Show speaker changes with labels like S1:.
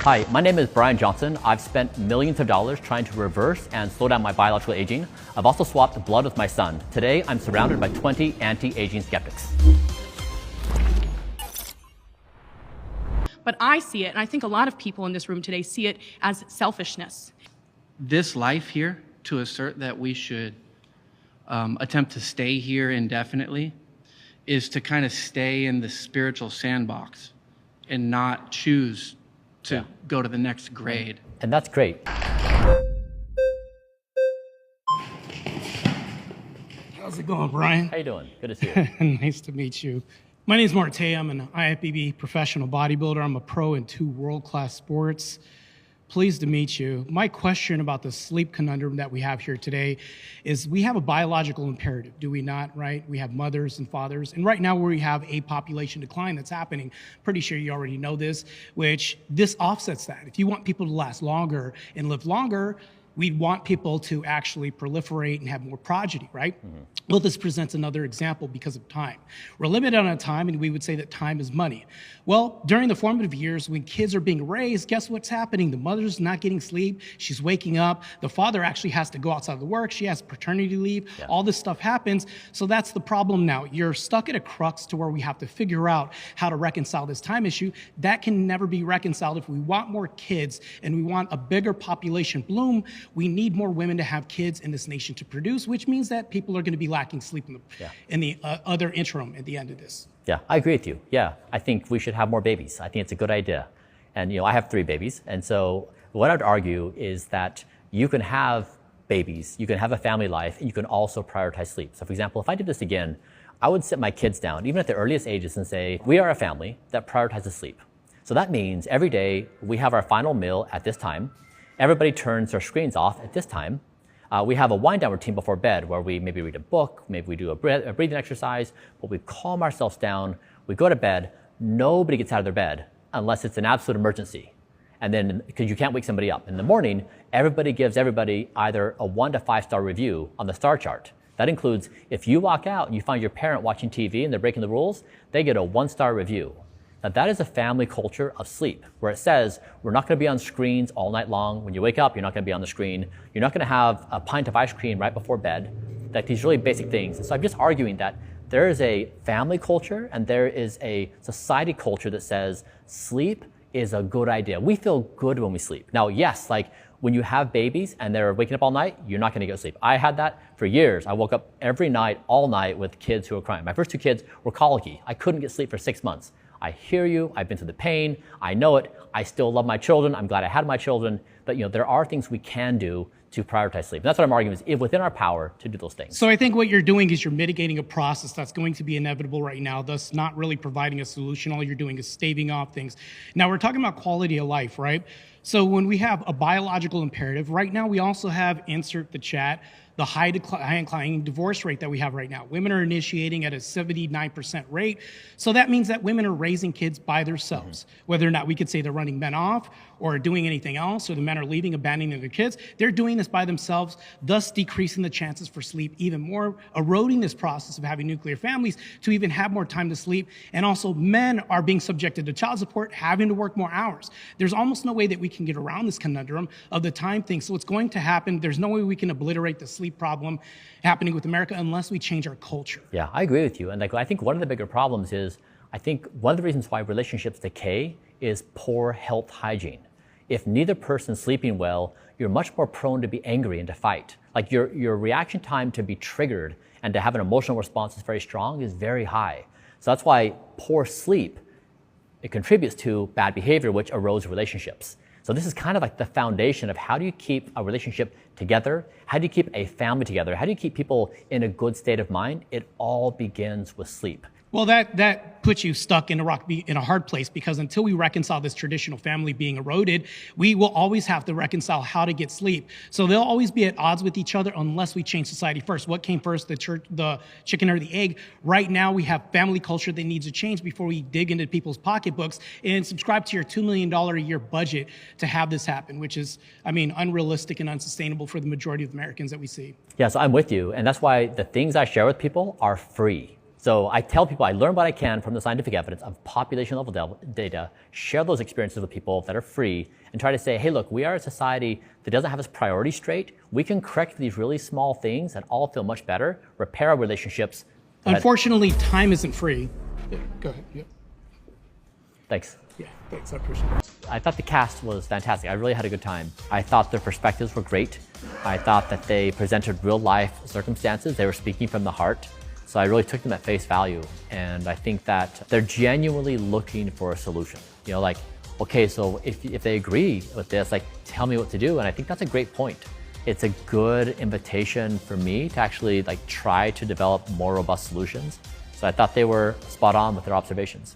S1: Hi, my name is Bryan Johnson. I've spent millions of dollars trying to reverse and slow down my biological aging. I've also swapped blood with my son. Today, I'm surrounded by 20 anti-aging skeptics.
S2: But I see it, and I think a lot of people in this room today see it as selfishness.
S3: This life here, to assert that we should attempt to stay here indefinitely, is to kind of stay in the spiritual sandbox and not choose to go to the next grade.
S1: And that's great.
S4: How's it going, Bryan?
S1: How you doing? Good to see you.
S4: Nice to meet you. My name is Martae. I'm an IFBB professional bodybuilder. I'm a pro in 2 world-class sports. Pleased to meet you. My question about the sleep conundrum that we have here today is we have a biological imperative, do we not, right? We have mothers and fathers. And right now we have a population decline that's happening. Pretty sure you already know this, which this offsets that. If you want people to last longer and live longer, we'd want people to actually proliferate and have more progeny, right? Mm-hmm. Well, this presents another example because of time. We're limited on time, and we would say that time is money. Well, during the formative years, when kids are being raised, guess what's happening? The mother's not getting sleep. She's waking up. The father actually has to go outside to work. She has paternity leave. Yeah. All this stuff happens. So that's the problem now. You're stuck at a crux to where we have to figure out how to reconcile this time issue. That can never be reconciled. If we want more kids and we want a bigger population bloom, we need more women to have kids in this nation to produce, which means that people are going to be lacking sleep in the other interim at the end of this.
S1: Yeah, I agree with you. Yeah, I think we should have more babies. I think it's a good idea. And I have 3 babies. And so what I'd argue is that you can have babies, you can have a family life, and you can also prioritize sleep. So for example, if I did this again, I would sit my kids down, even at the earliest ages, and say, we are a family that prioritizes sleep. So that means every day we have our final meal at this time. Everybody turns their screens off at this time. We have a wind down routine before bed where we maybe read a book, maybe we do a breathing exercise, but we calm ourselves down, we go to bed, nobody gets out of their bed unless it's an absolute emergency. And then, because you can't wake somebody up. In the morning, everybody gives everybody either a 1 to 5 star review on the star chart. That includes if you walk out and you find your parent watching TV and they're breaking the rules, they get a 1-star review. Now that is a family culture of sleep, where it says we're not going to be on screens all night long. When you wake up, you're not going to be on the screen. You're not going to have a pint of ice cream right before bed. Like these really basic things. And so I'm just arguing that there is a family culture and there is a society culture that says sleep is a good idea. We feel good when we sleep. Now, yes, like when you have babies and they're waking up all night, you're not going to go to sleep. I had that for years. I woke up every night, all night with kids who were crying. My first 2 kids were colicky. I couldn't get sleep for 6 months. I hear you, I've been through the pain, I know it, I still love my children, I'm glad I had my children, but there are things we can do to prioritize sleep. And that's what I'm arguing, is if within our power to do those things.
S4: So I think what you're doing is you're mitigating a process that's going to be inevitable right now, thus not really providing a solution. All you're doing is staving off things. Now we're talking about quality of life, right? So when we have a biological imperative, right now we also have, insert the chat, the high inclining divorce rate that we have right now. Women are initiating at a 79% rate. So that means that women are raising kids by themselves. Mm-hmm. Whether or not we could say they're running men off or doing anything else, or the men are leaving, abandoning their kids, they're doing this by themselves, thus decreasing the chances for sleep even more, eroding this process of having nuclear families to even have more time to sleep. And also men are being subjected to child support, having to work more hours. There's almost no way that we can get around this conundrum of the time thing. So what's going to happen, there's no way we can obliterate the sleep problem happening with America unless we change our culture.
S1: Yeah, I agree with you. And I think one of the bigger problems is, I think one of the reasons why relationships decay is poor health hygiene. If neither person's sleeping well, you're much more prone to be angry and to fight. Like your reaction time to be triggered and to have an emotional response that's very strong is very high. So that's why poor sleep, it contributes to bad behavior, which erodes relationships. So this is kind of like the foundation of how do you keep a relationship together? How do you keep a family together? How do you keep people in a good state of mind? It all begins with sleep.
S4: Well, that puts you stuck in a hard place, because until we reconcile this traditional family being eroded, we will always have to reconcile how to get sleep. So they'll always be at odds with each other unless we change society first. What came first, the chicken or the egg? Right now, we have family culture that needs to change before we dig into people's pocketbooks and subscribe to your $2 million a year budget to have this happen, which is, unrealistic and unsustainable for the majority of Americans that we see.
S1: Yeah, so I'm with you. And that's why the things I share with people are free. So I tell people I learn what I can from the scientific evidence of population level data, share those experiences with people that are free, and try to say, hey, look, we are a society that doesn't have its priorities straight. We can correct these really small things and all feel much better, repair our relationships.
S4: Unfortunately, time isn't free. Yeah, go ahead. Yeah.
S1: Thanks.
S4: Yeah, thanks. I appreciate it.
S1: I thought the cast was fantastic. I really had a good time. I thought their perspectives were great. I thought that they presented real life circumstances. They were speaking from the heart. So I really took them at face value. And I think that they're genuinely looking for a solution. You know, like, okay, so if they agree with this, like, tell me what to do. And I think that's a great point. It's a good invitation for me to actually like try to develop more robust solutions. So I thought they were spot on with their observations.